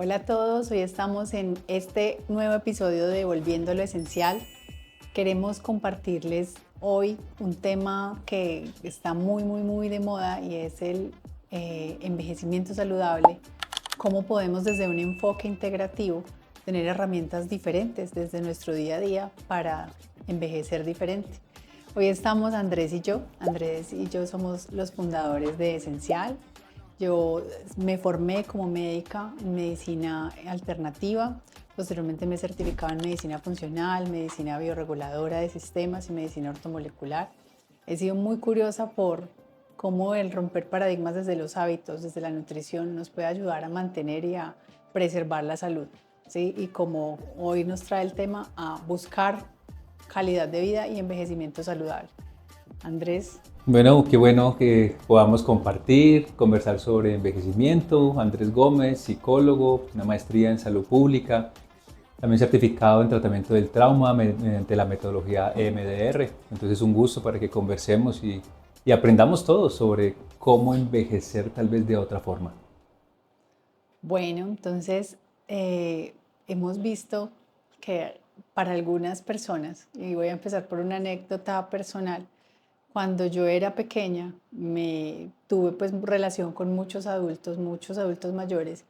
Hola a todos, hoy estamos en este nuevo episodio de Volviendo a lo Esencial. Queremos compartirles hoy un tema que está muy de moda y es el envejecimiento saludable. Cómo podemos desde un enfoque integrativo tener herramientas diferentes desde nuestro día a día para envejecer diferente. Hoy estamos Andrés y yo. Andrés y yo somos los fundadores de Esencial. Yo me formé como médica en medicina alternativa, posteriormente me he certificado en medicina funcional, medicina bioreguladora de sistemas y medicina ortomolecular. He sido muy curiosa por cómo el romper paradigmas desde los hábitos, desde la nutrición, nos puede ayudar a mantener y a preservar la salud, ¿sí? Y como hoy nos trae el tema a buscar calidad de vida y envejecimiento saludable. Andrés. Bueno, qué bueno que podamos compartir, conversar sobre envejecimiento. Andrés Gómez, psicólogo, una maestría en salud pública, también certificado en tratamiento del trauma mediante la metodología EMDR. Entonces es un gusto para que conversemos y aprendamos todos sobre cómo envejecer tal vez de otra forma. Bueno, entonces hemos visto que para algunas personas, y voy a empezar por una anécdota personal, cuando yo era pequeña me tuve pues relación con muchos adultos mayores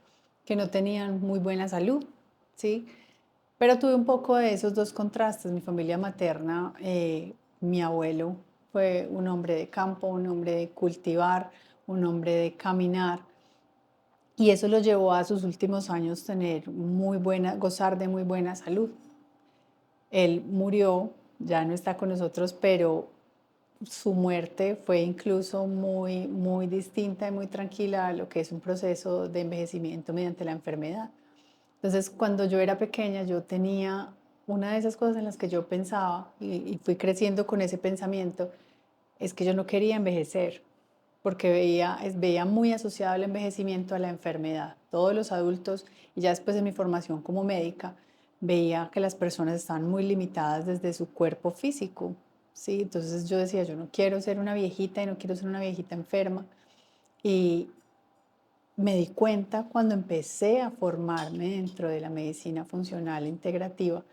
que no tenían muy buena salud, ¿sí? Pero tuve un poco de esos dos contrastes. Mi familia materna, mi abuelo fue un hombre de campo, un hombre de cultivar, un hombre de caminar. Y eso lo llevó a sus últimos años gozar de muy buena salud. Él murió, ya no está con nosotros, pero su muerte fue incluso muy distinta y muy tranquila a lo que es un proceso de envejecimiento mediante la enfermedad. Entonces, cuando yo era pequeña, yo tenía una de esas cosas en las que yo pensaba y fui creciendo con ese pensamiento, es que yo no quería envejecer, porque veía muy asociado el envejecimiento a la enfermedad. Todos los adultos, y ya después de mi formación como médica, veía que las personas estaban muy limitadas desde su cuerpo físico, ¿sí? Entonces yo decía, yo no quiero ser una viejita y no quiero ser una viejita enferma. Y me di cuenta cuando empecé a formarme dentro de la medicina funcional integrativa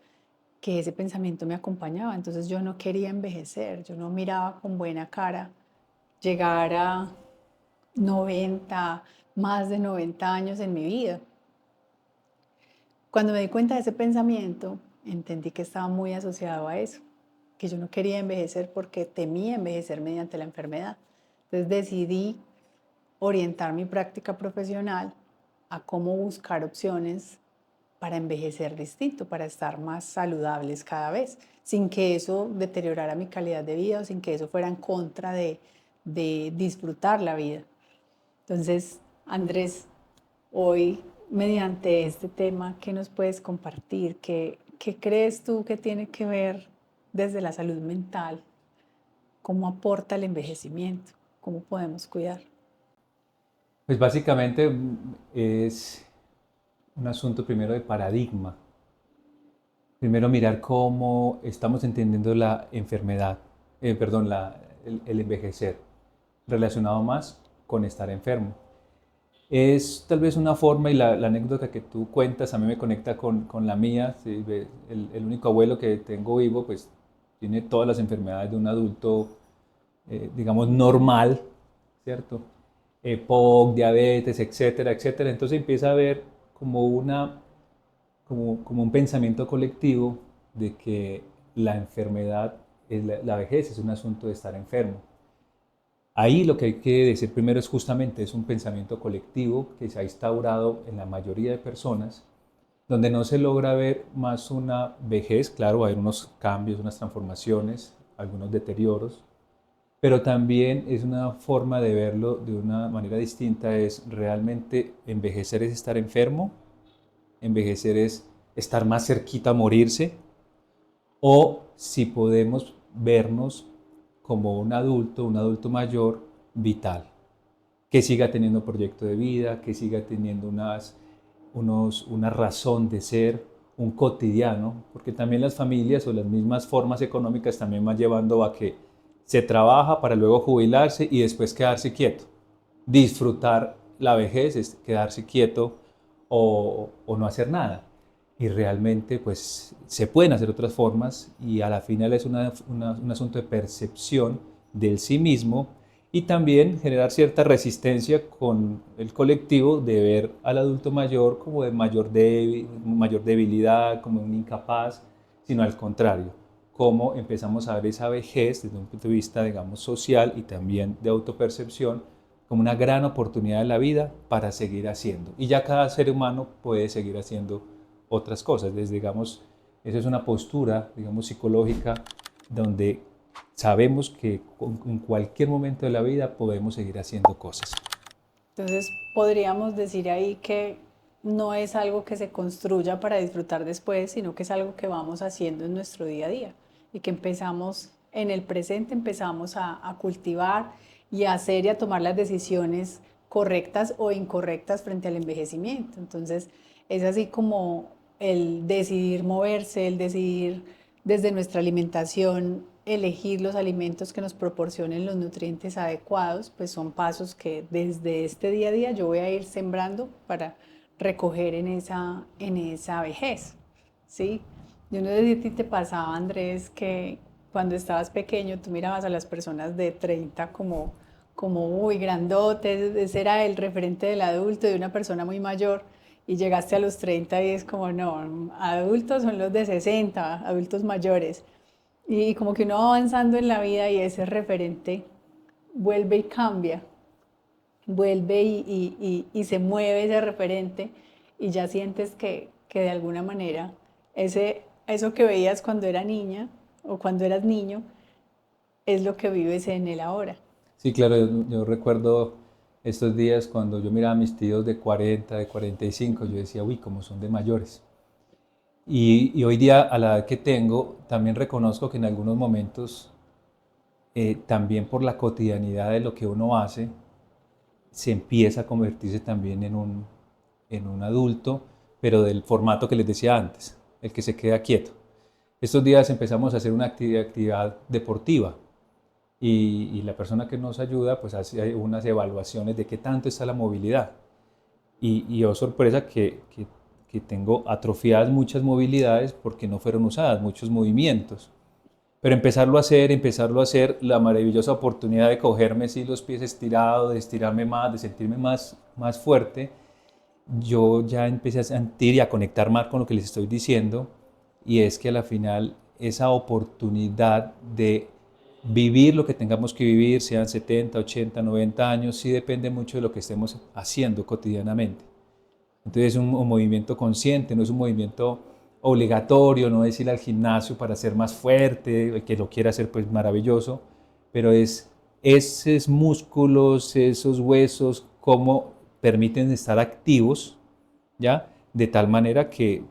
que ese pensamiento me acompañaba. Entonces yo no quería envejecer, yo no miraba con buena cara llegar a 90, más de 90 años en mi vida. Cuando me di cuenta de ese pensamiento, entendí que estaba muy asociado a eso, que yo no quería envejecer porque temía envejecer mediante la enfermedad. Entonces decidí orientar mi práctica profesional a cómo buscar opciones para envejecer distinto, para estar más saludables cada vez, sin que eso deteriorara mi calidad de vida o sin que eso fuera en contra de disfrutar la vida. Entonces, Andrés, hoy, mediante este tema, ¿qué nos puedes compartir? ¿Qué crees tú que tiene que ver desde la salud mental? ¿Cómo aporta el envejecimiento? ¿Cómo podemos cuidar? Pues básicamente es un asunto primero de paradigma. Primero mirar cómo estamos entendiendo la enfermedad, perdón, el envejecer, relacionado más con estar enfermo. Es tal vez una forma, y la anécdota que tú cuentas a mí me conecta con la mía. ¿Sí? El único abuelo que tengo vivo, pues tiene todas las enfermedades de un adulto, digamos, normal, ¿cierto? EPOC, diabetes, etcétera, etcétera. Entonces empieza a haber como como un pensamiento colectivo de que la enfermedad, la vejez es un asunto de estar enfermo. Ahí lo que hay que decir primero es justamente, es un pensamiento colectivo que se ha instaurado en la mayoría de personas, donde no se logra ver más una vejez. Claro, hay unos cambios, unas transformaciones, algunos deterioros, pero también es una forma de verlo de una manera distinta. Es realmente envejecer es estar enfermo, envejecer es estar más cerquita a morirse, o si podemos vernos como un adulto mayor vital, que siga teniendo proyecto de vida, que siga teniendo una razón de ser, un cotidiano, porque también las familias o las mismas formas económicas también van llevando a que se trabaja para luego jubilarse y después quedarse quieto. Disfrutar la vejez es quedarse quieto o no hacer nada. Y realmente pues se pueden hacer otras formas y a la final es un asunto de percepción del sí mismo y también generar cierta resistencia con el colectivo de ver al adulto mayor como de mayor debilidad, como un incapaz, sino al contrario, cómo empezamos a ver esa vejez desde un punto de vista, digamos, social y también de autopercepción como una gran oportunidad de la vida para seguir haciendo. Y ya cada ser humano puede seguir haciendo otras cosas. Desde, digamos, esa es una postura, digamos, psicológica donde sabemos que en cualquier momento de la vida podemos seguir haciendo cosas. Entonces, podríamos decir ahí que no es algo que se construya para disfrutar después, sino que es algo que vamos haciendo en nuestro día a día y que empezamos en el presente, empezamos a cultivar y a hacer y a tomar las decisiones correctas o incorrectas frente al envejecimiento. Entonces, es así como el decidir moverse, el decidir desde nuestra alimentación elegir los alimentos que nos proporcionen los nutrientes adecuados, pues son pasos que desde este día a día yo voy a ir sembrando para recoger en esa vejez, ¿sí? Yo no sé si a ti te pasaba, Andrés, que cuando estabas pequeño tú mirabas a las personas de 30 como muy grandotes, ese era el referente del adulto, de una persona muy mayor, y llegaste a los 30 y es como, no, adultos son los de 60, adultos mayores. Y como que uno va avanzando en la vida y ese referente vuelve y cambia, vuelve y se mueve ese referente y ya sientes que de alguna manera eso que veías cuando era niña o cuando eras niño es lo que vives en el ahora. Sí, claro, yo recuerdo estos días cuando yo miraba a mis tíos de 40, de 45, yo decía, uy, cómo son de mayores. Y hoy día, a la edad que tengo, también reconozco que en algunos momentos, también por la cotidianidad de lo que uno hace, se empieza a convertirse también en un adulto, pero del formato que les decía antes, el que se queda quieto. Estos días empezamos a hacer una actividad deportiva y la persona que nos ayuda pues hace unas evaluaciones de qué tanto está la movilidad. Y oh sorpresa que tengo atrofiadas muchas movilidades porque no fueron usadas, muchos movimientos. Pero empezarlo a hacer, la maravillosa oportunidad de cogerme así los pies estirados, de estirarme más, de sentirme más fuerte, yo ya empecé a sentir y a conectar más con lo que les estoy diciendo, y es que a la final esa oportunidad de vivir lo que tengamos que vivir, sean 70, 80, 90 años, sí depende mucho de lo que estemos haciendo cotidianamente. Entonces es un movimiento consciente, no es un movimiento obligatorio, no es ir al gimnasio para ser más fuerte, el que lo quiera hacer pues maravilloso, pero es esos músculos, esos huesos, cómo permiten estar activos, ¿ya? De tal manera que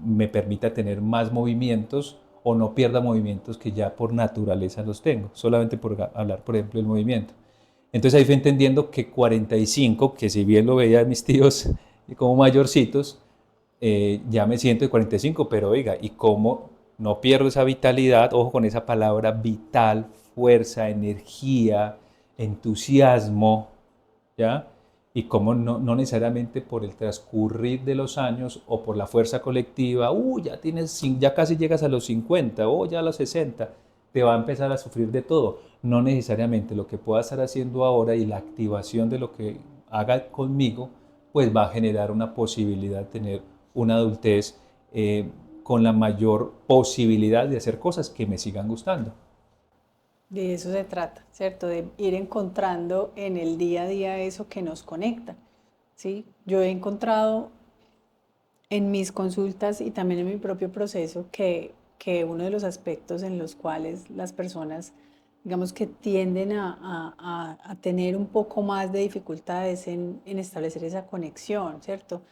me permita tener más movimientos o no pierda movimientos que ya por naturaleza los tengo, solamente por hablar, por ejemplo, del movimiento. Entonces ahí fui entendiendo que 45, que si bien lo veía a mis tíos como mayorcitos, ya me siento de 45, pero oiga, ¿y cómo no pierdo esa vitalidad? Ojo con esa palabra vital, fuerza, energía, entusiasmo, ¿ya? Y cómo no necesariamente por el transcurrir de los años o por la fuerza colectiva, ya casi llegas a los 50 o ya a los 60, te va a empezar a sufrir de todo. No necesariamente lo que pueda estar haciendo ahora y la activación de lo que haga conmigo, pues va a generar una posibilidad de tener una adultez con la mayor posibilidad de hacer cosas que me sigan gustando. De eso se trata, ¿cierto? De ir encontrando en el día a día eso que nos conecta, ¿sí? Yo he encontrado en mis consultas y también en mi propio proceso que uno de los aspectos en los cuales las personas, digamos que tienden a tener un poco más de dificultades en establecer esa conexión, ¿cierto?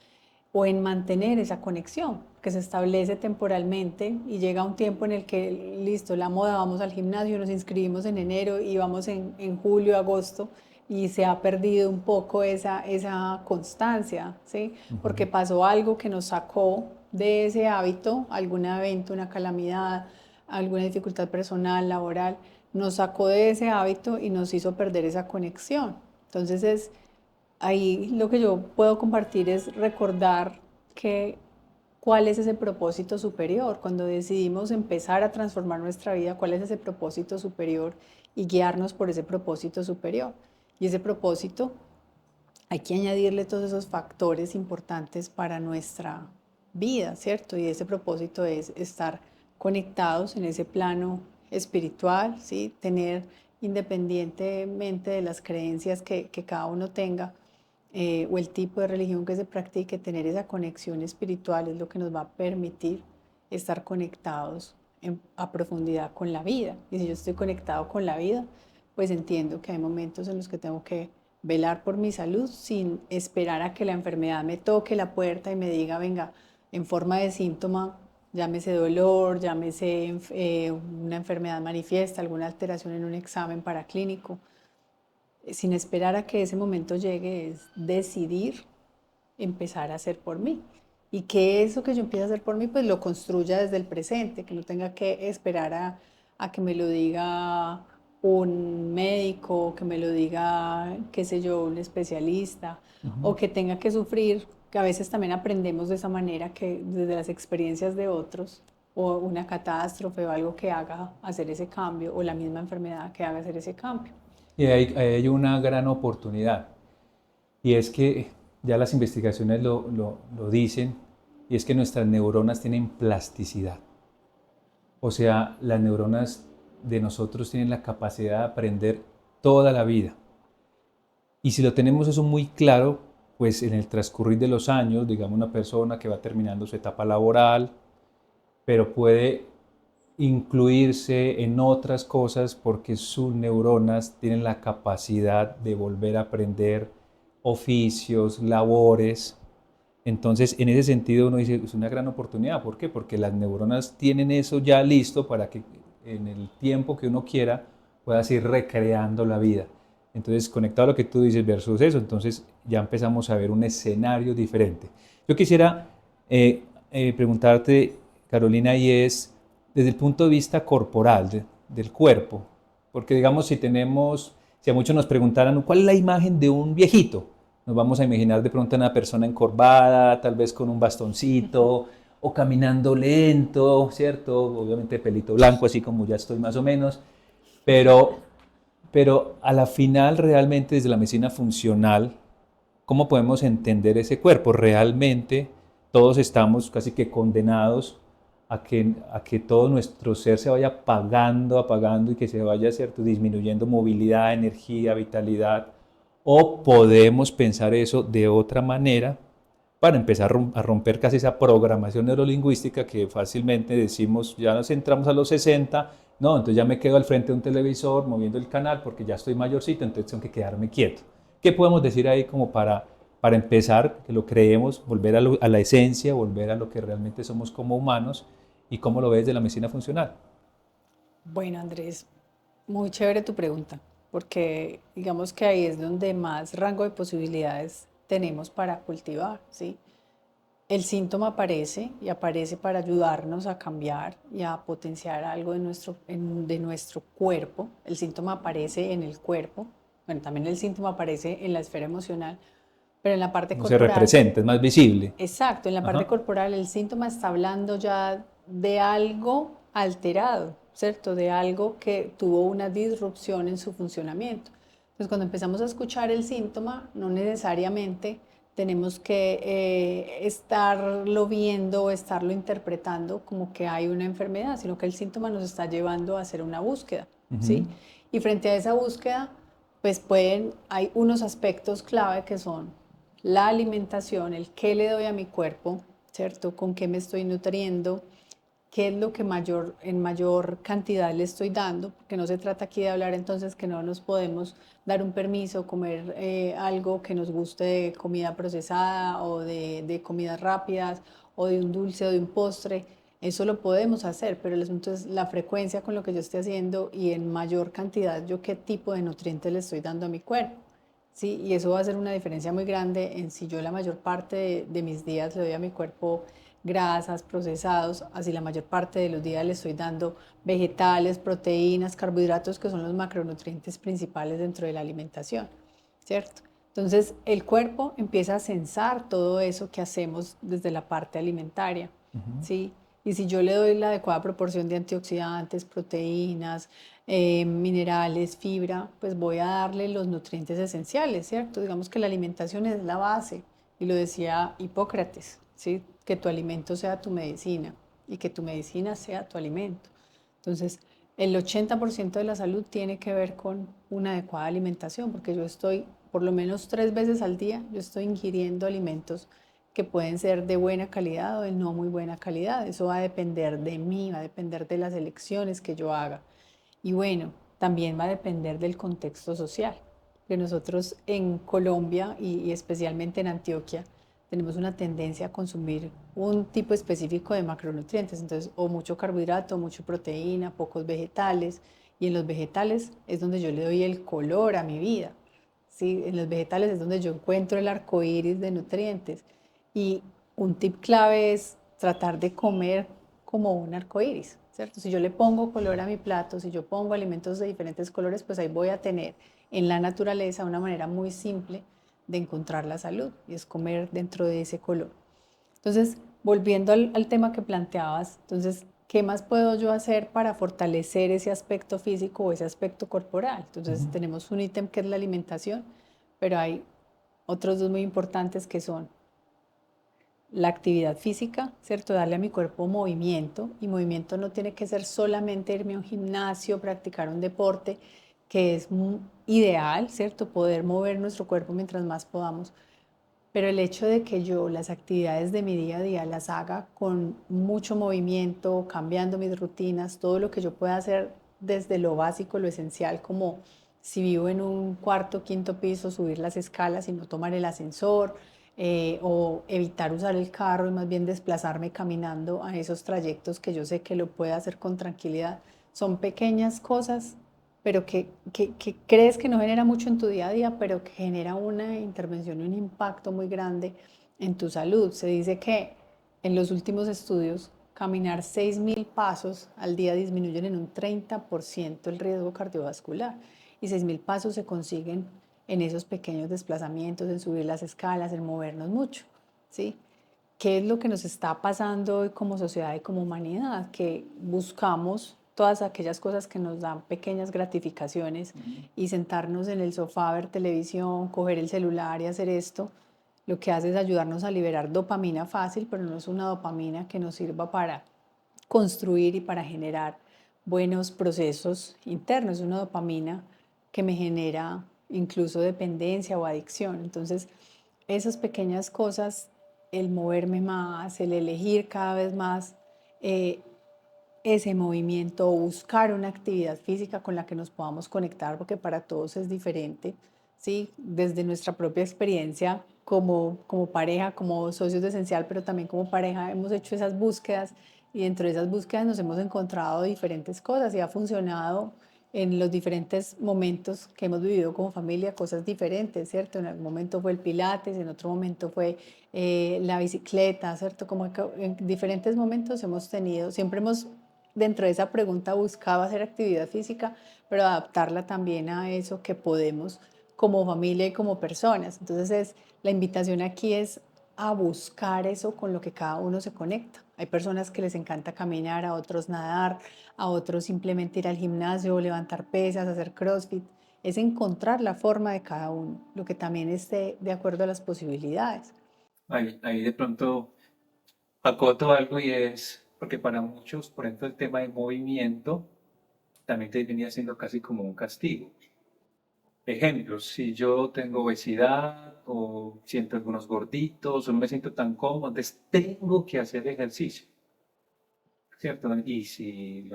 O en mantener esa conexión que se establece temporalmente y llega un tiempo en el que, listo, la moda, vamos al gimnasio, nos inscribimos en enero y vamos en julio, agosto y se ha perdido un poco esa constancia, ¿sí? Porque pasó algo que nos sacó de ese hábito, algún evento, una calamidad, alguna dificultad personal, laboral, nos sacó de ese hábito y nos hizo perder esa conexión. Entonces es ahí lo que yo puedo compartir es recordar que cuál es ese propósito superior. Cuando decidimos empezar a transformar nuestra vida, cuál es ese propósito superior y guiarnos por ese propósito superior. Y ese propósito hay que añadirle todos esos factores importantes para nuestra vida, ¿cierto? Y ese propósito es estar conectados en ese plano espiritual, ¿sí? Tener, independientemente de las creencias que cada uno tenga, o el tipo de religión que se practique, tener esa conexión espiritual es lo que nos va a permitir estar conectados a profundidad con la vida. Y si yo estoy conectado con la vida, pues entiendo que hay momentos en los que tengo que velar por mi salud sin esperar a que la enfermedad me toque la puerta y me diga, venga, en forma de síntoma, llámese dolor, llámese una enfermedad manifiesta, alguna alteración en un examen paraclínico. Sin esperar a que ese momento llegue, es decidir empezar a hacer por mí. Y que eso que yo empiezo a hacer por mí, pues lo construya desde el presente, que no tenga que esperar a que me lo diga un médico, que me lo diga, qué sé yo, un especialista, o que tenga que sufrir, que a veces también aprendemos de esa manera, que desde las experiencias de otros, o una catástrofe o algo que haga hacer ese cambio, o la misma enfermedad que haga hacer ese cambio. Y hay una gran oportunidad, y es que ya las investigaciones lo dicen, y es que nuestras neuronas tienen plasticidad. O sea, las neuronas de nosotros tienen la capacidad de aprender toda la vida. Y si lo tenemos eso muy claro, pues en el transcurrir de los años, digamos una persona que va terminando su etapa laboral, pero puede incluirse en otras cosas porque sus neuronas tienen la capacidad de volver a aprender oficios, labores. Entonces, en ese sentido uno dice, es una gran oportunidad. ¿Por qué? Porque las neuronas tienen eso ya listo para que en el tiempo que uno quiera puedas ir recreando la vida. Entonces, conectado a lo que tú dices versus eso, entonces ya empezamos a ver un escenario diferente. Yo quisiera preguntarte, Carolina, y es desde el punto de vista corporal, del cuerpo, porque digamos si a muchos nos preguntaran cuál es la imagen de un viejito, nos vamos a imaginar de pronto a una persona encorvada, tal vez con un bastoncito, o caminando lento, ¿cierto? Obviamente pelito blanco, así como ya estoy más o menos, pero, pero a la final realmente desde la medicina funcional, ¿cómo podemos entender ese cuerpo? Realmente todos estamos casi que condenados a que todo nuestro ser se vaya apagando, apagando y que se vaya, ¿cierto?, disminuyendo movilidad, energía, vitalidad. O podemos pensar eso de otra manera para empezar a romper casi esa programación neurolingüística que fácilmente decimos, ya nos entramos a los 60, no, entonces ya me quedo al frente de un televisor moviendo el canal porque ya estoy mayorcito, entonces tengo que quedarme quieto. ¿Qué podemos decir ahí como para empezar, que lo creemos, volver a la esencia, volver a lo que realmente somos como humanos y cómo lo ves de la medicina funcional? Bueno, Andrés, muy chévere tu pregunta, porque digamos que ahí es donde más rango de posibilidades tenemos para cultivar, ¿sí? El síntoma aparece y aparece para ayudarnos a cambiar y a potenciar algo de nuestro cuerpo. El síntoma aparece en el cuerpo, bueno, también el síntoma aparece en la esfera emocional, pero en la parte No se corporal, representa, es más visible. exacto, en la parte Ajá. corporal el síntoma está hablando ya de algo alterado, ¿cierto? De algo que tuvo una disrupción en su funcionamiento. Entonces, cuando empezamos a escuchar el síntoma, no necesariamente tenemos que estarlo viendo o estarlo interpretando como que hay una enfermedad, sino que el síntoma nos está llevando a hacer una búsqueda, ¿sí? Ujú. Y frente a esa búsqueda, pues hay unos aspectos clave que son la alimentación, el qué le doy a mi cuerpo, ¿cierto? Con qué me estoy nutriendo, qué es lo que en mayor cantidad le estoy dando, porque no se trata aquí de hablar entonces que no nos podemos dar un permiso, comer algo que nos guste de comida procesada o de comidas rápidas o de un dulce o de un postre. Eso lo podemos hacer, pero el asunto es la frecuencia con lo que yo estoy haciendo y en mayor cantidad yo qué tipo de nutrientes le estoy dando a mi cuerpo. Sí, y eso va a hacer una diferencia muy grande en si yo la mayor parte de mis días le doy a mi cuerpo grasas, procesados, así la mayor parte de los días le estoy dando vegetales, proteínas, carbohidratos, que son los macronutrientes principales dentro de la alimentación, ¿cierto? Entonces el cuerpo empieza a sensar todo eso que hacemos desde la parte alimentaria, Ujú. ¿sí? Y si yo le doy la adecuada proporción de antioxidantes, proteínas, minerales, fibra, pues voy a darle los nutrientes esenciales, ¿cierto? Digamos que la alimentación es la base, y lo decía Hipócrates, ¿sí? Que tu alimento sea tu medicina y que tu medicina sea tu alimento. Entonces, el 80% de la salud tiene que ver con una adecuada alimentación, porque yo estoy por lo menos 3 veces al día, yo estoy ingiriendo alimentos que pueden ser de buena calidad o de no muy buena calidad. Eso va a depender de mí, va a depender de las elecciones que yo haga. Y bueno, también va a depender del contexto social, que nosotros en Colombia y especialmente en Antioquia tenemos una tendencia a consumir un tipo específico de macronutrientes, entonces o mucho carbohidrato, mucha proteína, pocos vegetales, y en los vegetales es donde yo le doy el color a mi vida, ¿sí? En los vegetales es donde yo encuentro el arco iris de nutrientes, y un tip clave es tratar de comer como un arco iris, ¿cierto? Si yo le pongo color a mi plato, si yo pongo alimentos de diferentes colores, pues ahí voy a tener en la naturaleza una manera muy simple de encontrar la salud, y es comer dentro de ese color. Entonces, volviendo al tema que planteabas, entonces, ¿qué más puedo yo hacer para fortalecer ese aspecto físico o ese aspecto corporal? Entonces, Ujú. tenemos un ítem que es la alimentación, pero hay otros dos muy importantes que son la actividad física, ¿cierto? Darle a mi cuerpo movimiento, y movimiento no tiene que ser solamente irme a un gimnasio, practicar un deporte, que es ideal, ¿cierto? Poder mover nuestro cuerpo mientras más podamos, pero el hecho de que yo las actividades de mi día a día las haga con mucho movimiento, cambiando mis rutinas, todo lo que yo pueda hacer desde lo básico, lo esencial, como si vivo en un cuarto, quinto piso, subir las escalas y no tomar el ascensor, o evitar usar el carro y más bien desplazarme caminando a esos trayectos que yo sé que lo puedo hacer con tranquilidad. Son pequeñas cosas, pero que crees que no genera mucho en tu día a día, pero que genera una intervención y un impacto muy grande en tu salud. Se dice que en los últimos estudios, caminar 6.000 pasos al día disminuyen en un 30% el riesgo cardiovascular, y 6.000 pasos se consiguen en esos pequeños desplazamientos, en subir las escalas, en movernos mucho, ¿sí? ¿Qué es lo que nos está pasando hoy como sociedad y como humanidad? Que buscamos todas aquellas cosas que nos dan pequeñas gratificaciones, y sentarnos en el sofá a ver televisión, coger el celular y hacer esto, lo que hace es ayudarnos a liberar dopamina fácil, pero no es una dopamina que nos sirva para construir y para generar buenos procesos internos. Es una dopamina que me genera incluso dependencia o adicción. Entonces, esas pequeñas cosas, el moverme más, el elegir cada vez más eh, ese movimiento, o buscar una actividad física con la que nos podamos conectar, porque para todos es diferente, ¿sí? Desde nuestra propia experiencia como pareja, como socios de Esencial, pero también como pareja, hemos hecho esas búsquedas, y dentro de esas búsquedas nos hemos encontrado diferentes cosas y ha funcionado en los diferentes momentos que hemos vivido como familia, cosas diferentes, ¿cierto? En algún momento fue el pilates, en otro momento fue la bicicleta, ¿cierto? Como que en diferentes momentos hemos tenido, siempre hemos dentro de esa pregunta buscaba hacer actividad física, pero adaptarla también a eso que podemos como familia y como personas. Entonces la invitación aquí es a buscar eso con lo que cada uno se conecta. Hay personas que les encanta caminar, a otros nadar, a otros simplemente ir al gimnasio, levantar pesas, hacer CrossFit. Es encontrar la forma de cada uno, lo que también esté de acuerdo a las posibilidades. Ahí de pronto acoto algo y es, porque para muchos, por ejemplo, el tema de movimiento también te venía siendo casi como un castigo. Ejemplos, si yo tengo obesidad o siento algunos gorditos o no me siento tan cómodo, entonces tengo que hacer ejercicio, ¿cierto? Y si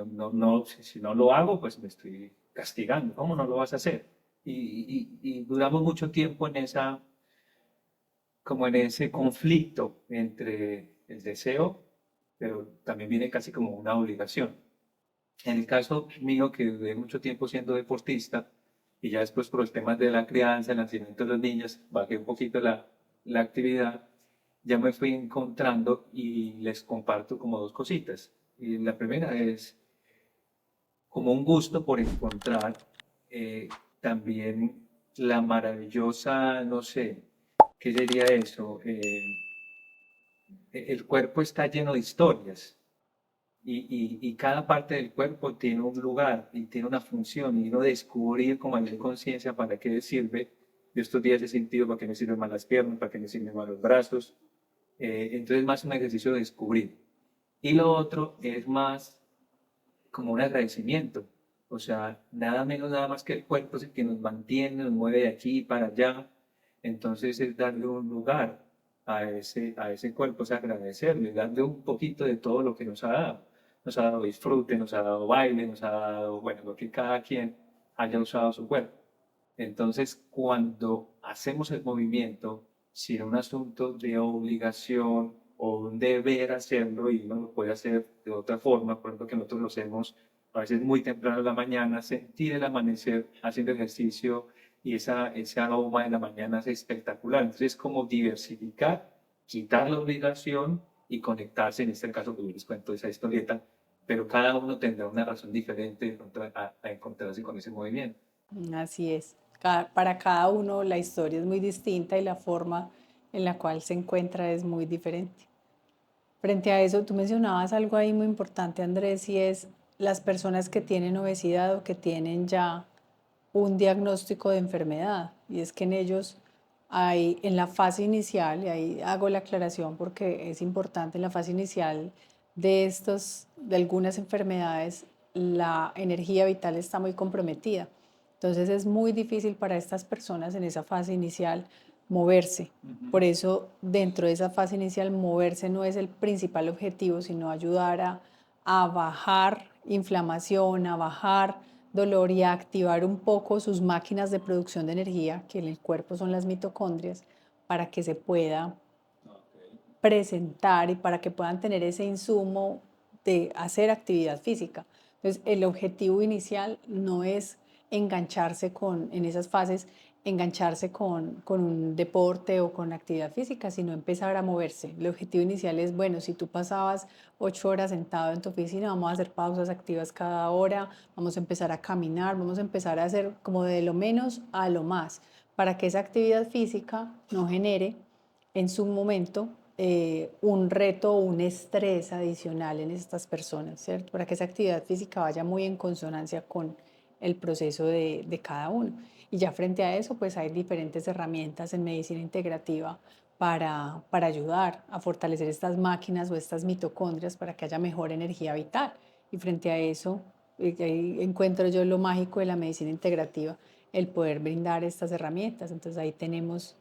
si no lo hago, pues me estoy castigando. ¿Cómo no lo vas a hacer? Y duramos mucho tiempo en esa, como en ese conflicto entre el deseo, pero también viene casi como una obligación. En el caso mío, que duré mucho tiempo siendo deportista, y ya después por los temas de la crianza, el nacimiento de los niños, bajé un poquito la actividad, ya me fui encontrando y les comparto como dos cositas. Y la primera es como un gusto por encontrar también la maravillosa, no sé, ¿qué sería eso? El cuerpo está lleno de historias y cada parte del cuerpo tiene un lugar y tiene una función y uno descubrir con mayor conciencia para qué sirve. Yo estos días he sentido para qué me sirven más las piernas, para qué me sirven más los brazos. Entonces más un ejercicio de descubrir. Y lo otro es más como un agradecimiento. O sea, nada menos, nada más que el cuerpo es el que nos mantiene, nos mueve de aquí para allá. Entonces es darle un lugar a ese cuerpo, es agradecerle, darle un poquito de todo lo que nos ha dado. Nos ha dado disfrute, nos ha dado baile, nos ha dado, bueno, lo que cada quien haya usado su cuerpo. Entonces, cuando hacemos el movimiento, si es un asunto de obligación o un deber hacerlo y uno lo puede hacer de otra forma, por ejemplo, que nosotros lo hacemos a veces muy temprano en la mañana, sentir el amanecer haciendo ejercicio y ese aroma de la mañana es espectacular. Entonces, es como diversificar, quitar la obligación y conectarse, en este caso, que les cuento esa historieta, pero cada uno tendrá una razón diferente a encontrarse con ese movimiento. Así es. Para cada uno la historia es muy distinta y la forma en la cual se encuentra es muy diferente. Frente a eso, tú mencionabas algo ahí muy importante, Andrés, y es las personas que tienen obesidad o que tienen ya un diagnóstico de enfermedad. Y es que en ellos hay, en la fase inicial, y ahí hago la aclaración porque es importante, en la fase inicial de algunas enfermedades, la energía vital está muy comprometida. Entonces es muy difícil para estas personas en esa fase inicial moverse. Por eso, dentro de esa fase inicial, moverse no es el principal objetivo, sino ayudar a bajar inflamación, a bajar dolor y a activar un poco sus máquinas de producción de energía, que en el cuerpo son las mitocondrias, para que se pueda presentar y para que puedan tener ese insumo de hacer actividad física. Entonces, el objetivo inicial no es engancharse en esas fases, engancharse con un deporte o con actividad física, sino empezar a moverse. El objetivo inicial es, bueno, si tú pasabas 8 horas sentado en tu oficina, vamos a hacer pausas activas cada hora, vamos a empezar a caminar, vamos a empezar a hacer como de lo menos a lo más, para que esa actividad física no genere en su momento un reto o un estrés adicional en estas personas, ¿cierto? Para que esa actividad física vaya muy en consonancia con el proceso de cada uno. Y ya frente a eso, pues hay diferentes herramientas en medicina integrativa para ayudar a fortalecer estas máquinas o estas mitocondrias para que haya mejor energía vital. Y frente a eso, ahí encuentro yo lo mágico de la medicina integrativa, el poder brindar estas herramientas. Entonces ahí tenemos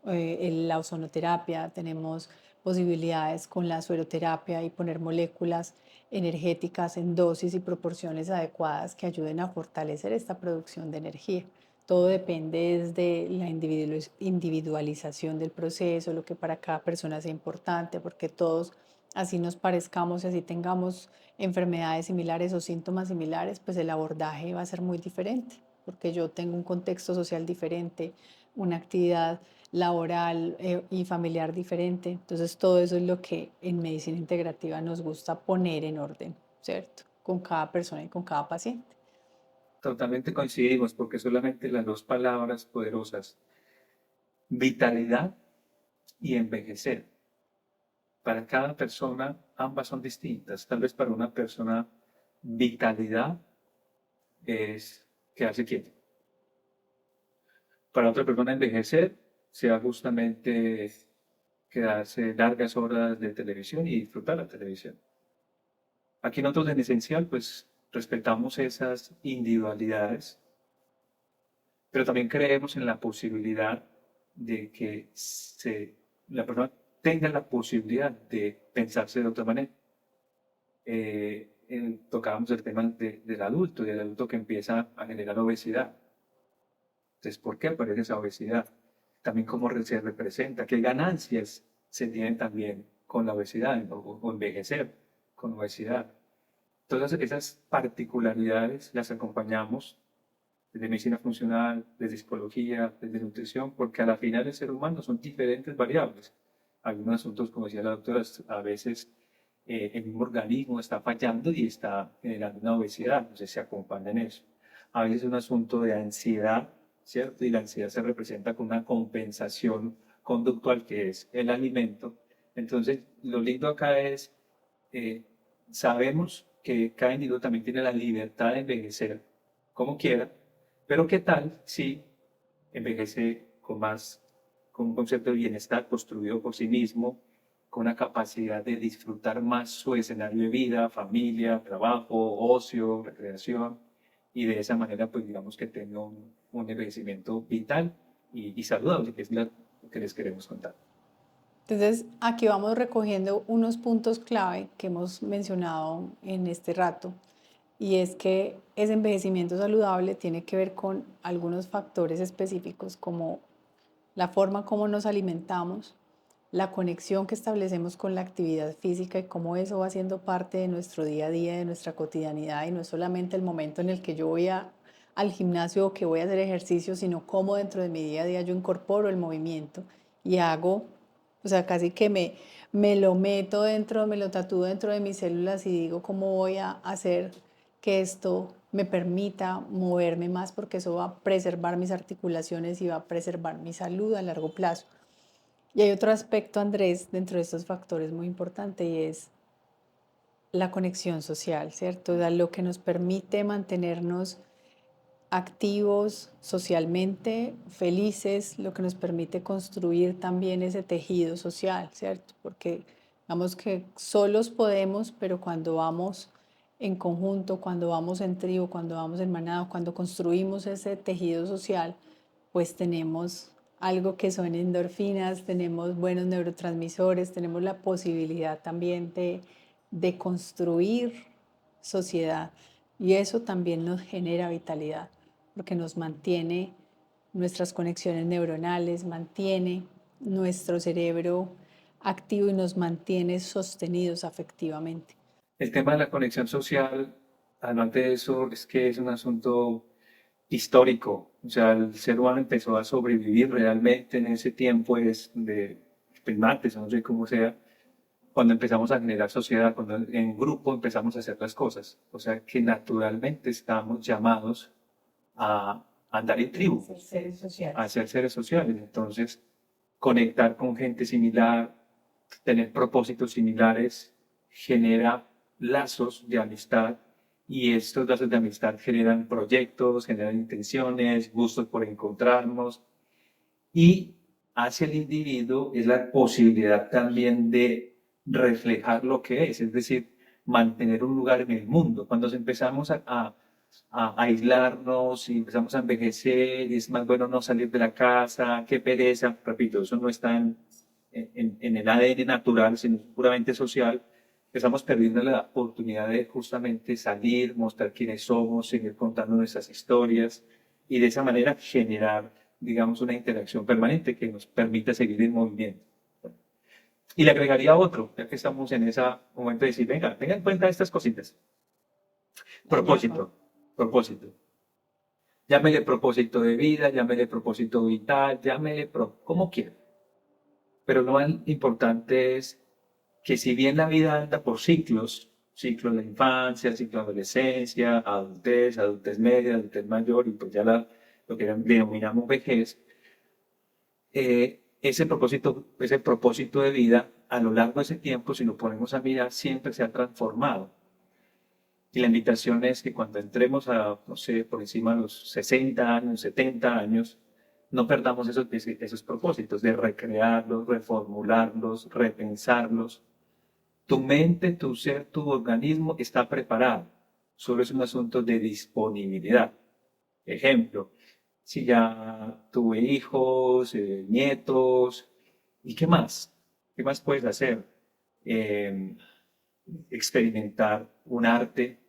la ozonoterapia, tenemos posibilidades con la sueroterapia y poner moléculas energéticas en dosis y proporciones adecuadas que ayuden a fortalecer esta producción de energía. Todo depende desde la individualización del proceso, lo que para cada persona sea importante, porque todos, así nos parezcamos y así tengamos enfermedades similares o síntomas similares, pues el abordaje va a ser muy diferente, porque yo tengo un contexto social diferente, una actividad laboral y familiar diferente. Entonces, todo eso es lo que en medicina integrativa nos gusta poner en orden, ¿cierto? Con cada persona y con cada paciente. Totalmente coincidimos porque solamente las dos palabras poderosas, vitalidad y envejecer. Para cada persona ambas son distintas. Tal vez para una persona vitalidad es quedarse quieto. Para otra persona envejecer sea justamente quedarse largas horas de televisión y disfrutar la televisión. Aquí nosotros en esencial pues respetamos esas individualidades, pero también creemos en la posibilidad de que la persona tenga la posibilidad de pensarse de otra manera. Tocábamos el tema del adulto y el adulto que empieza a generar obesidad. Entonces, ¿por qué aparece esa obesidad? También cómo se representa, qué ganancias se tienen también con la obesidad o envejecer con obesidad. Todas esas particularidades las acompañamos desde medicina funcional, desde psicología, desde nutrición, porque a la final el ser humano son diferentes variables. Algunos asuntos, como decía la doctora, a veces el mismo organismo está fallando y está generando una obesidad, entonces se acompaña en eso. A veces es un asunto de ansiedad ¿cierto? Y la ansiedad se representa con una compensación conductual que es el alimento. Entonces, lo lindo acá es, eh, sabemos que cada individuo también tiene la libertad de envejecer como quiera, pero ¿qué tal si envejece con más, con un concepto de bienestar construido por sí mismo, con una capacidad de disfrutar más su escenario de vida, familia, trabajo, ocio, recreación, y de esa manera, pues digamos que tenga un envejecimiento vital y saludable, que es lo que les queremos contar. Entonces, aquí vamos recogiendo unos puntos clave que hemos mencionado en este rato, y es que ese envejecimiento saludable tiene que ver con algunos factores específicos como la forma como nos alimentamos, la conexión que establecemos con la actividad física y cómo eso va siendo parte de nuestro día a día, de nuestra cotidianidad, y no es solamente el momento en el que yo voy al gimnasio o que voy a hacer ejercicio, sino cómo dentro de mi día a día yo incorporo el movimiento y hago, o sea, casi que me lo meto dentro, me lo tatúo dentro de mis células y digo cómo voy a hacer que esto me permita moverme más, porque eso va a preservar mis articulaciones y va a preservar mi salud a largo plazo. Y hay otro aspecto, Andrés, dentro de estos factores muy importante, y es la conexión social, ¿cierto? O sea, lo que nos permite mantenernos activos socialmente, felices, lo que nos permite construir también ese tejido social, ¿cierto? Porque digamos que solos podemos, pero cuando vamos en conjunto, cuando vamos en trío, cuando vamos en manada, cuando construimos ese tejido social, pues tenemos algo que son endorfinas, tenemos buenos neurotransmisores, tenemos la posibilidad también de construir sociedad, y eso también nos genera vitalidad porque nos mantiene nuestras conexiones neuronales, mantiene nuestro cerebro activo y nos mantiene sostenidos afectivamente. El tema de la conexión social, además de eso, es que es un asunto histórico. O sea, el ser humano empezó a sobrevivir realmente en ese tiempo es de primates, no sé cómo sea, cuando empezamos a generar sociedad, cuando en grupo empezamos a hacer las cosas. O sea, que naturalmente estamos llamados a andar en tribu, Ser seres sociales. a ser seres sociales. Entonces, conectar con gente similar, tener propósitos similares, genera lazos de amistad, y estos lazos de amistad generan proyectos, generan intenciones, gustos por encontrarnos, y hacia el individuo es la posibilidad también de reflejar lo que es decir, mantener un lugar en el mundo. Cuando empezamos a aislarnos y empezamos a envejecer, y es más bueno no salir de la casa, qué pereza, repito, eso no está en el ADN natural, sino puramente social. Empezamos perdiendo la oportunidad de justamente salir, mostrar quiénes somos, seguir contando nuestras historias y de esa manera generar, digamos, una interacción permanente que nos permita seguir en movimiento. Y le agregaría otro, ya que estamos en ese momento de decir, venga, tengan en cuenta estas cositas. Propósito, propósito. Llámele propósito de vida, llámele propósito vital, llámele como quiera. Pero lo más importante es que si bien la vida anda por ciclos, ciclo de la infancia, ciclo de adolescencia, adultez, adultez media, adultez mayor, y pues ya lo que denominamos vejez, ese propósito de vida a lo largo de ese tiempo, si lo ponemos a mirar, siempre se ha transformado. Y la invitación es que cuando entremos a, no sé, por encima de los 60 años, 70 años, no perdamos esos propósitos de recrearlos, reformularlos, repensarlos. Tu mente, tu ser, tu organismo está preparado. Solo es un asunto de disponibilidad. Ejemplo, si ya tuve hijos, nietos, ¿y qué más? ¿Qué más puedes hacer? Eh, experimentar un arte,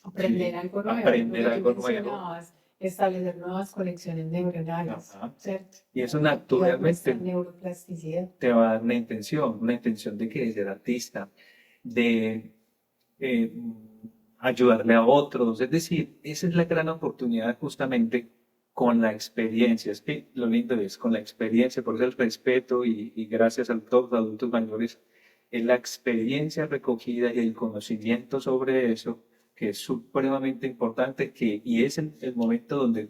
Aprender algo nuevo, aprender lo que tú algo nuevo. mencionabas, establecer nuevas conexiones neuronales, Ajá. ¿cierto? Y eso Activar nuestra naturalmente neuroplasticidad. te va a dar una intención de que de ser artista, de eh, ayudarle a otros. Es decir, esa es la gran oportunidad justamente con la experiencia. Es que lo lindo es con la experiencia, por eso el respeto y gracias a todos los adultos mayores, es la experiencia recogida y el conocimiento sobre eso, que es supremamente importante, y es el momento donde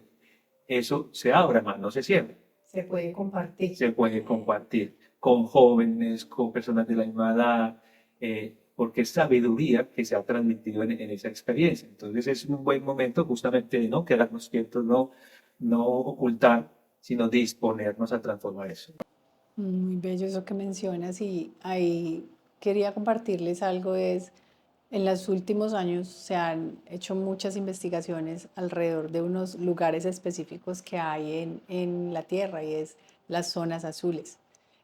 eso se abra más, no se cierre. Se puede compartir. Se puede compartir con jóvenes, con personas de la misma edad, porque es sabiduría que se ha transmitido en esa experiencia. Entonces es un buen momento justamente de no quedarnos quietos, no ocultar, sino disponernos a transformar eso. Muy bello eso que mencionas y ahí quería compartirles algo, es en los últimos años se han hecho muchas investigaciones alrededor de unos lugares específicos que hay en la Tierra y es las zonas azules.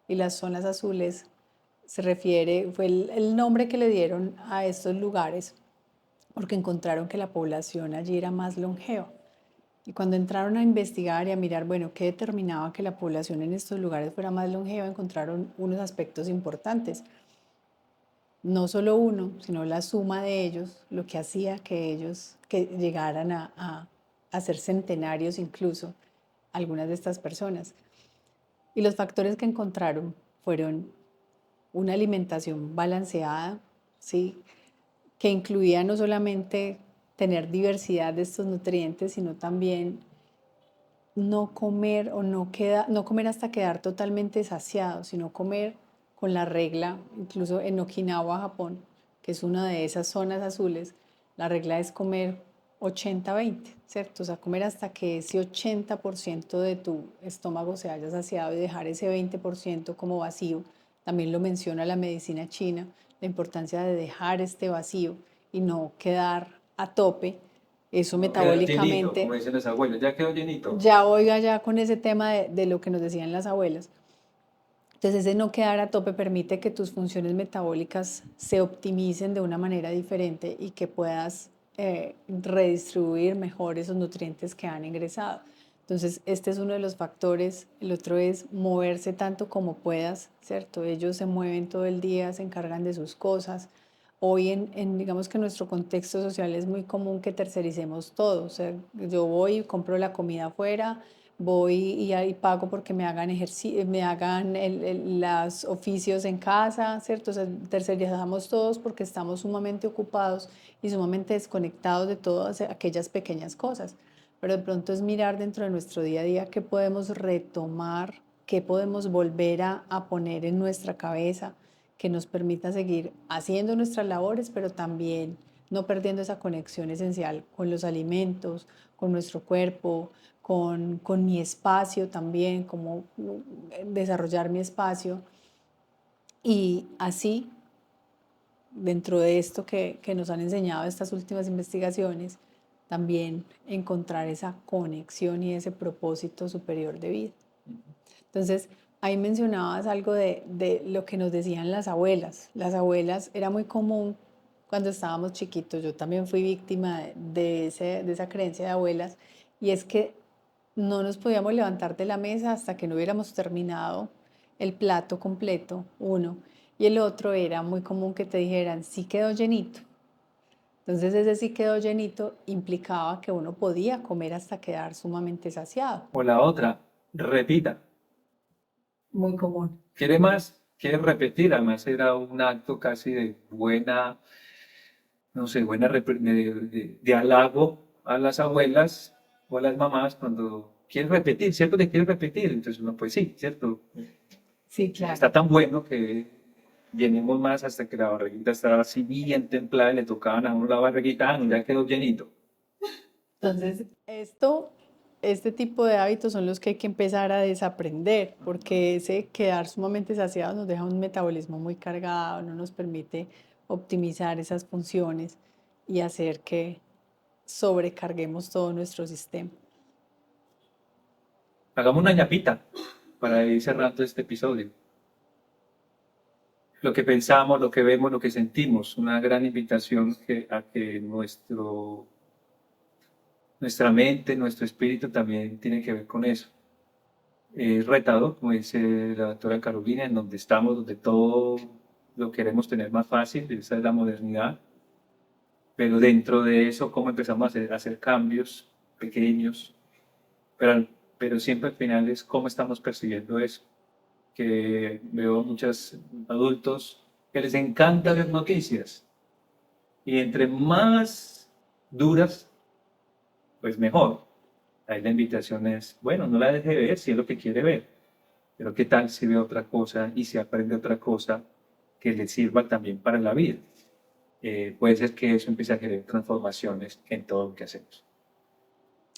Y las zonas azules se refiere, fue el nombre que le dieron a estos lugares porque encontraron que la población allí era más longeva. Y cuando entraron a investigar y a mirar, bueno, qué determinaba que la población en estos lugares fuera más longeva, encontraron unos aspectos importantes. No solo uno, sino la suma de ellos, lo que hacía que ellos que llegaran a ser centenarios incluso, algunas de estas personas. Y los factores que encontraron fueron una alimentación balanceada, ¿sí? Que incluía no solamente tener diversidad de estos nutrientes, sino también no comer o no comer hasta quedar totalmente saciado, sino comer con la regla, incluso en Okinawa, Japón, que es una de esas zonas azules, la regla es comer 80-20, ¿cierto? O sea, comer hasta que ese 80% de tu estómago se haya saciado y dejar ese 20% como vacío. También lo menciona la medicina china, la importancia de dejar este vacío y no quedar a tope. Eso No queda llenito, como metabólicamente, dicen los abuelos, ya quedó llenito. ya oiga ya con ese tema de lo que nos decían las abuelas. Entonces, ese no quedar a tope permite que tus funciones metabólicas se optimicen de una manera diferente y que puedas redistribuir mejor esos nutrientes que han ingresado. Entonces, este es uno de los factores. El otro es moverse tanto como puedas, ¿cierto? Ellos se mueven todo el día, se encargan de sus cosas. Hoy digamos que en nuestro contexto social es muy común que tercericemos todo. O sea, yo voy y compro la comida afuera, voy y ahí pago porque me hagan me hagan los oficios en casa, ¿cierto? O sea, tercerizamos todos porque estamos sumamente ocupados y sumamente desconectados de todas aquellas pequeñas cosas. Pero de pronto es mirar dentro de nuestro día a día qué podemos retomar, qué podemos volver a poner en nuestra cabeza que nos permita seguir haciendo nuestras labores, pero también no perdiendo esa conexión esencial con los alimentos, con nuestro cuerpo, con mi espacio también, cómo desarrollar mi espacio. Y así, dentro de esto que nos han enseñado estas últimas investigaciones, también encontrar esa conexión y ese propósito superior de vida. Entonces, ahí mencionabas algo de lo que nos decían las abuelas. Las abuelas, era muy común cuando estábamos chiquitos, yo también fui víctima de esa creencia de abuelas, y es que no nos podíamos levantar de la mesa hasta que no hubiéramos terminado el plato completo, uno, y el otro era muy común que te dijeran, sí quedó llenito. Entonces ese sí quedó llenito implicaba que uno podía comer hasta quedar sumamente saciado. O la otra, repita. Muy común. ¿Quiere más? ¿Quiere repetir? Además era un acto casi de buena, no sé, de halago a las abuelas o a las mamás cuando quieren repetir, ¿cierto? Que quieren repetir. Entonces uno, pues sí, ¿cierto? Sí, claro. Está tan bueno que llenemos más hasta que la barriguita estaba así bien templada y le tocaban a uno la barriguita, ah, no, ya quedó llenito. Entonces, este tipo de hábitos son los que hay que empezar a desaprender, porque ese quedar sumamente saciado nos deja un metabolismo muy cargado, no nos permite optimizar esas funciones y hacer que sobrecarguemos todo nuestro sistema. Hagamos una ñapita para ir cerrando este episodio. Lo que pensamos, lo que vemos, lo que sentimos, una gran invitación a que nuestra mente, nuestro espíritu también tiene que ver con eso. Es retador, como dice la doctora Carolina, en donde estamos, donde todo lo queremos tener más fácil, esa es la modernidad, pero dentro de eso, cómo empezamos a hacer cambios pequeños, pero siempre al final es cómo estamos percibiendo eso, que veo muchos adultos que les encanta ver noticias, y entre más duras, pues mejor. Ahí la invitación es, bueno, no la deje de ver si es lo que quiere ver, pero qué tal si ve otra cosa y si aprende otra cosa que le sirva también para la vida. Puede ser que eso empiece a generar transformaciones en todo lo que hacemos.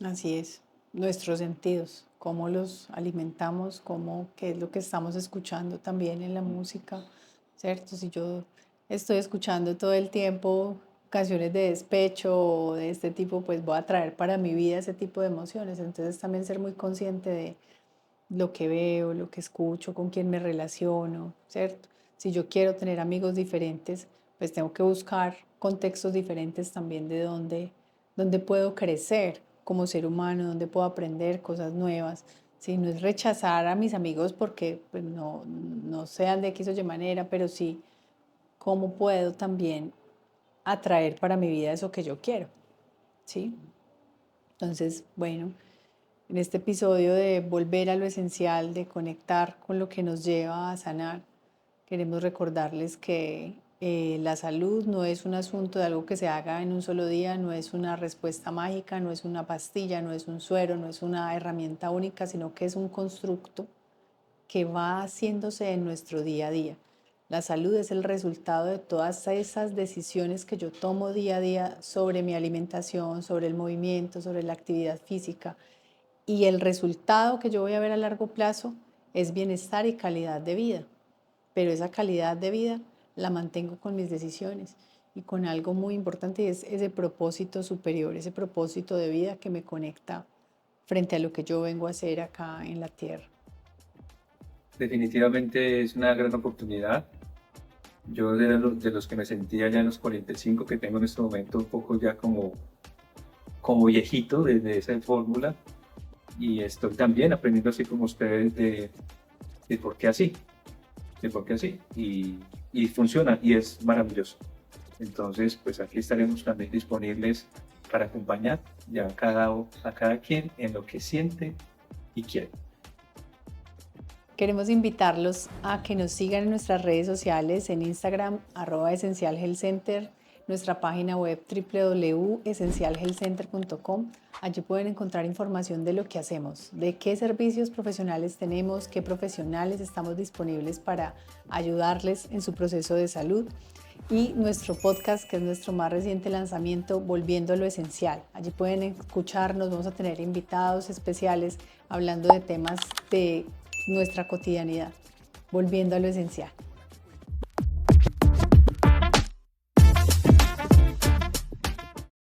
Así es, nuestros sentidos, cómo los alimentamos, cómo, qué es lo que estamos escuchando también en la música, ¿cierto? Si yo estoy escuchando todo el tiempo canciones de despecho o de este tipo, pues voy a traer para mi vida ese tipo de emociones. Entonces también ser muy consciente de lo que veo, lo que escucho, con quién me relaciono, ¿cierto? Si yo quiero tener amigos diferentes, pues tengo que buscar contextos diferentes también de dónde puedo crecer como ser humano, dónde puedo aprender cosas nuevas. Si no es rechazar a mis amigos porque pues, no sean de X o Y manera, pero sí cómo puedo también atraer para mi vida eso que yo quiero, ¿sí? Entonces, bueno, en este episodio de volver a lo esencial, de conectar con lo que nos lleva a sanar, queremos recordarles que la salud no es un asunto de algo que se haga en un solo día, no es una respuesta mágica, no es una pastilla, no es un suero, no es una herramienta única, sino que es un constructo que va haciéndose en nuestro día a día. La salud es el resultado de todas esas decisiones que yo tomo día a día sobre mi alimentación, sobre el movimiento, sobre la actividad física. Y el resultado que yo voy a ver a largo plazo es bienestar y calidad de vida. Pero esa calidad de vida la mantengo con mis decisiones y con algo muy importante y es ese propósito superior, ese propósito de vida que me conecta frente a lo que yo vengo a hacer acá en la tierra. Definitivamente es una gran oportunidad. Yo de los que me sentía ya en los 45 que tengo en este momento, un poco ya como viejito desde esa fórmula, y estoy también aprendiendo así como ustedes de por qué así, de por qué así, y funciona y es maravilloso. Entonces, pues aquí estaremos también disponibles para acompañar ya a cada quien en lo que siente y quiere. Queremos invitarlos a que nos sigan en nuestras redes sociales, en Instagram, @esencialhealthcenter, nuestra página web www.esencialhealthcenter.com. Allí pueden encontrar información de lo que hacemos, de qué servicios profesionales tenemos, qué profesionales estamos disponibles para ayudarles en su proceso de salud y nuestro podcast, que es nuestro más reciente lanzamiento, Volviendo a lo Esencial. Allí pueden escucharnos, vamos a tener invitados especiales hablando de temas de nuestra cotidianidad, volviendo a lo esencial.